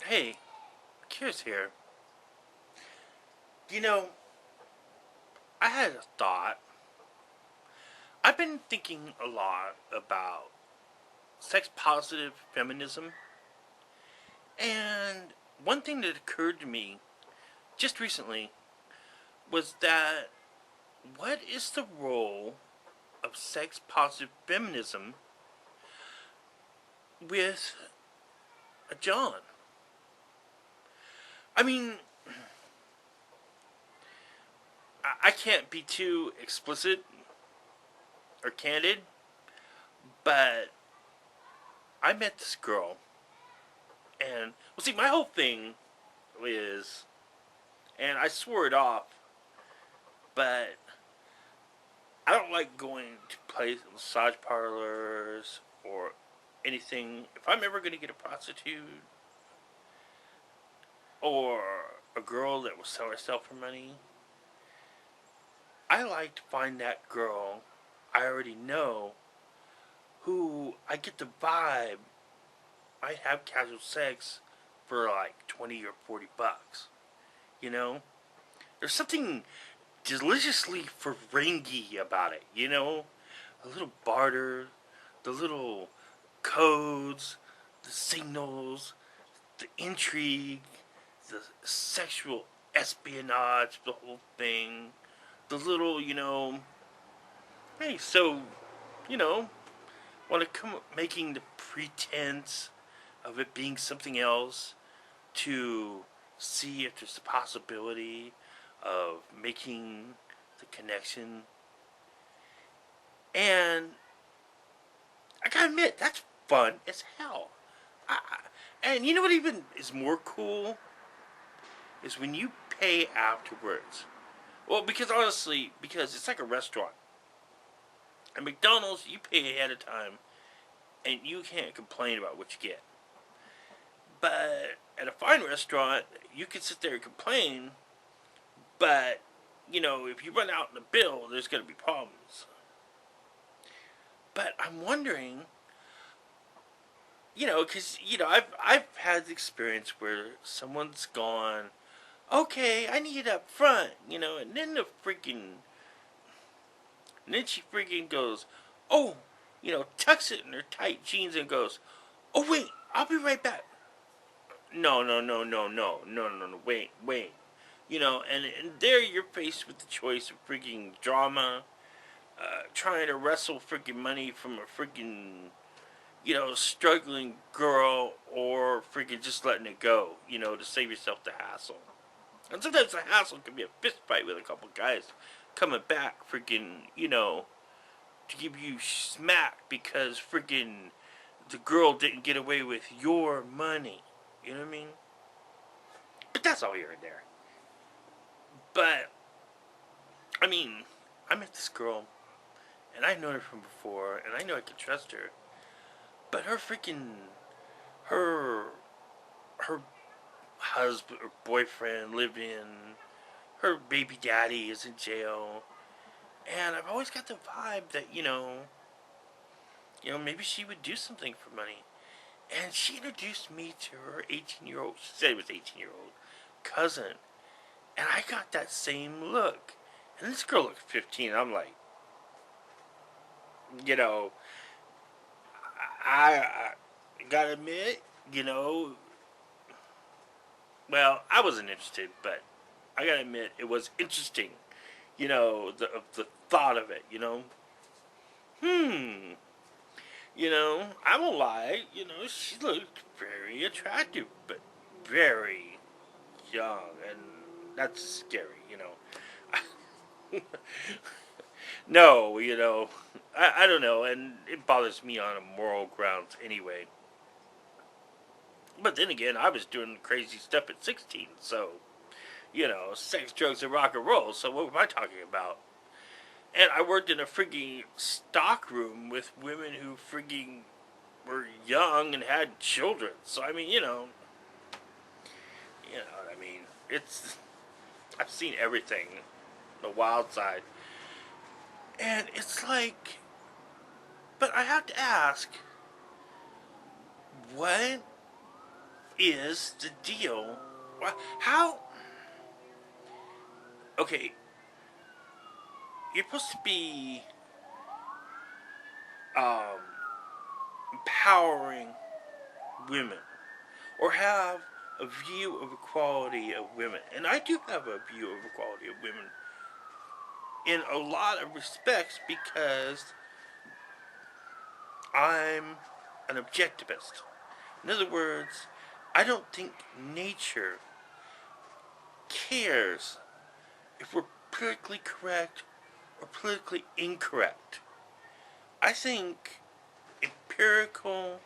Hey, curious here. You know, I had a thought. I've been thinking a lot about sex positive feminism, and one thing that occurred to me just recently was that what is the role of sex positive feminism with a John? I mean, I can't be too explicit or candid, but I met this girl, and well, see, my whole thing is, and I swore it off, but I don't like going to massage parlors or anything. If I'm ever going to get a prostitute or a girl that will sell herself for money, I like to find that girl I already know who I get the vibe might have casual sex for like 20 or 40 bucks. You know? There's something deliciously Ferengi about it, you know? A little barter, the little codes, the signals, the intrigue, the sexual espionage, the whole thing. The little, hey, so, you know, want to come making the pretense of it being something else to see if there's a possibility of making the connection. And I gotta admit, that's fun as hell. And you know what even is more cool? Is when you pay afterwards. Well, because honestly, because it's like a restaurant. At McDonald's, you pay ahead of time, and you can't complain about what you get. But at a fine restaurant, you can sit there and complain, but, if you run out in the bill, there's going to be problems. But I'm wondering, because, I've had the experience where someone's gone, okay, I need it up front, and then and then she freaking goes, oh, tucks it in her tight jeans and goes, oh, wait, I'll be right back. No, no, no, no, no, no, no, no, wait, wait. And there you're faced with the choice of freaking drama, trying to wrestle freaking money from a freaking, struggling girl, or freaking just letting it go, to save yourself the hassle. And sometimes the hassle can be a fist fight with a couple guys coming back, freaking, to give you smack because freaking the girl didn't get away with your money. You know what I mean? But that's all here and there. But, I mean, I met this girl, and I known her from before, and I know I could trust her. But her, her husband or boyfriend lived in, her baby daddy is in jail, and I've always got the vibe that, maybe she would do something for money. And she introduced me to her 18-year-old, she said it was 18-year-old, cousin. And I got that same look. And this girl looked 15. I'm like, you know, I gotta admit, well, I wasn't interested, but I gotta admit, it was interesting, the thought of it, Hmm. I won't lie, she looked very attractive, but very young, and that's scary, No, I don't know, and it bothers me on a moral grounds anyway. But then again, I was doing crazy stuff at 16, so, sex, drugs, and rock and roll, so what am I talking about? And I worked in a freaking stock room with women who freaking were young and had children. So I mean, what I mean. I've seen everything, the wild side, and it's like, but I have to ask, what is the deal? How? Okay, you're supposed to be um, empowering women, or have a view of equality of women. And I do have a view of equality of women in a lot of respects because I'm an objectivist. In other words, I don't think nature cares if we're politically correct or politically incorrect. I think empirical,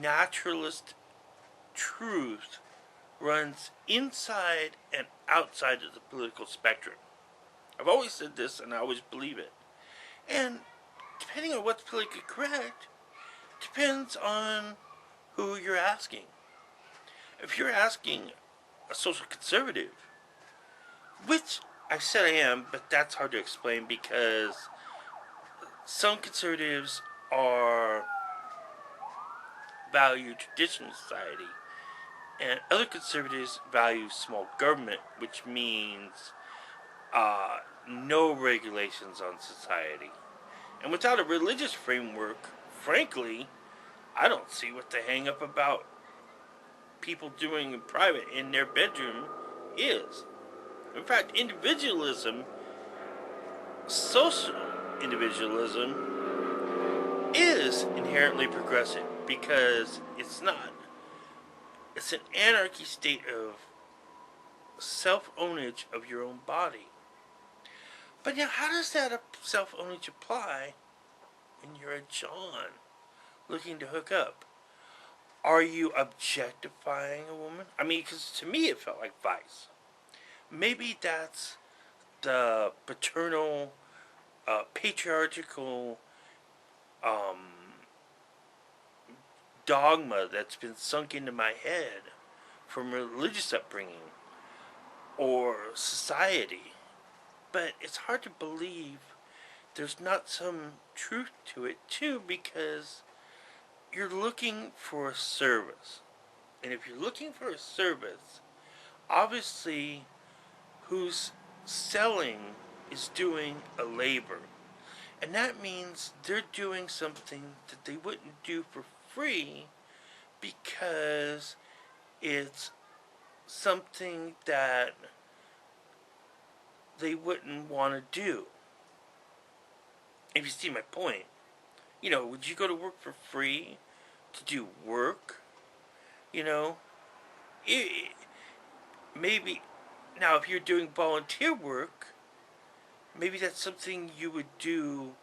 naturalist truth runs inside and outside of the political spectrum. I've always said this and I always believe it. And depending on what's politically correct, depends on who you're asking. If you're asking a social conservative, which I said I am, but that's hard to explain because some conservatives are value traditional society, and other conservatives value small government, which means no regulations on society. And without a religious framework, frankly, I don't see what the hang up about people doing in private in their bedroom is. In fact, individualism, social individualism, is inherently progressive because it's not. It's an anarchy state of self-ownage of your own body. But now, how does that self-ownage apply when you're a John looking to hook up? Are you objectifying a woman? I mean, because to me it felt like Vice. Maybe that's the paternal, patriarchal dogma that's been sunk into my head from religious upbringing or society. But it's hard to believe there's not some truth to it too, because you're looking for a service. And if you're looking for a service, obviously who's selling is doing a labor. And that means they're doing something that they wouldn't do for free because it's something that they wouldn't want to do. If you see my point. You know, would you go to work for free to do work? You know? Maybe, now if you're doing volunteer work, maybe that's something you would do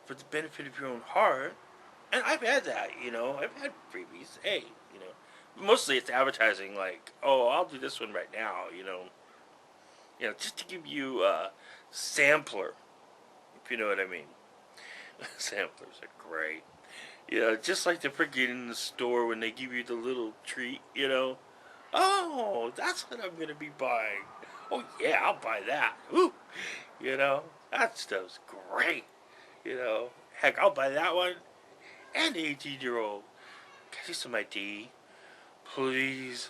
for the benefit of your own heart. And I've had that, you know. I've had freebies. Hey, you know. Mostly it's advertising like, oh, I'll do this one right now, you know. You know, just to give you a sampler, if you know what I mean. Samplers are great. You know, just like the freaking in the store when they give you the little treat, you know. Oh, that's what I'm going to be buying. Oh, yeah, I'll buy that. Ooh, you know, that stuff's great. You know, heck, I'll buy that one. And 18-year-old. Can I see some ID? Please.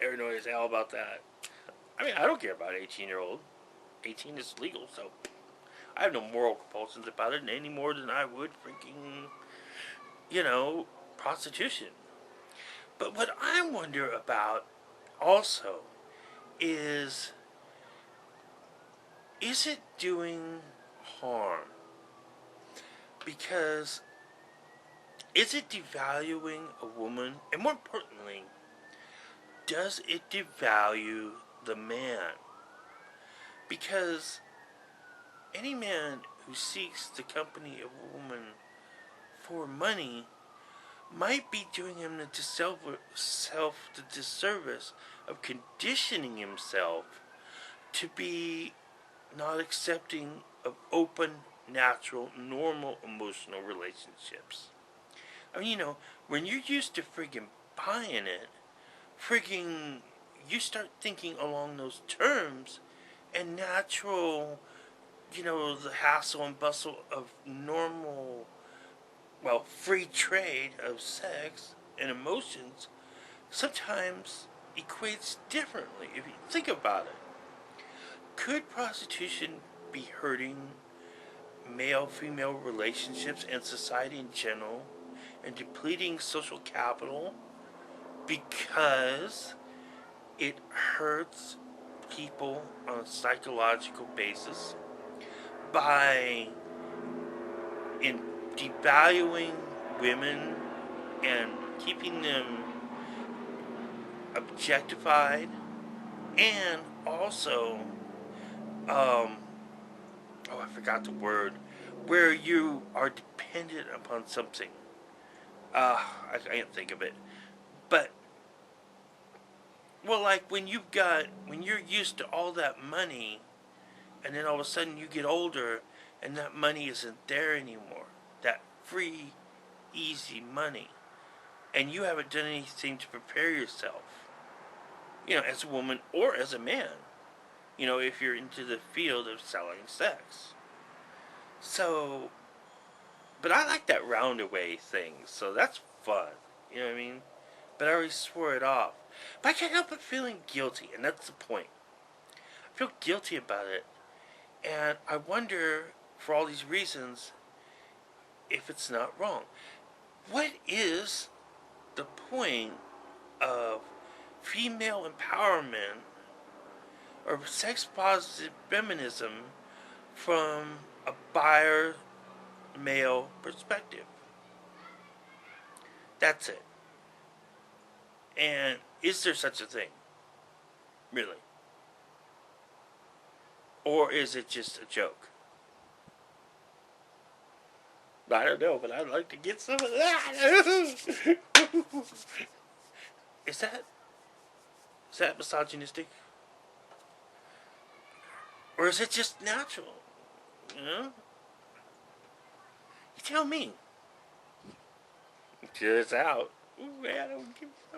Paranoid as hell about that. I mean, I don't care about 18-year-old. 18 is legal, so I have no moral compulsions about it any more than I would freaking, you know, prostitution. But what I wonder about also is it doing harm? Because is it devaluing a woman? And more importantly, does it devalue the man? Because any man who seeks the company of a woman for money might be doing him the disservice of conditioning himself to be not accepting of open, natural, normal emotional relationships. I mean, you know, when you're used to friggin' buying it, friggin' you start thinking along those terms, and natural, you know, the hassle and bustle of normal, well, free trade of sex and emotions sometimes equates differently if you think about it. Could prostitution be hurting male-female relationships and society in general and depleting social capital because it hurts people on a psychological basis by in devaluing women and keeping them objectified, and also I forgot the word, where you are dependent upon something. I can't think of it. But, well, like when you're used to all that money, and then all of a sudden you get older, and that money isn't there anymore. That free, easy money. And you haven't done anything to prepare yourself, as a woman or as a man, if you're into the field of selling sex. So, but I like that roundaway thing, so that's fun. You know what I mean? But I already swore it off. But I can't help but feeling guilty, and that's the point. I feel guilty about it, and I wonder, for all these reasons, if it's not wrong. What is the point of female empowerment or sex positive feminism from a buyer male perspective? That's it. And is there such a thing? Really? Or is it just a joke? I don't know, but I'd like to get some of that. Is that misogynistic? Or is it just natural? You tell me. It's out. Ooh, man, I don't give a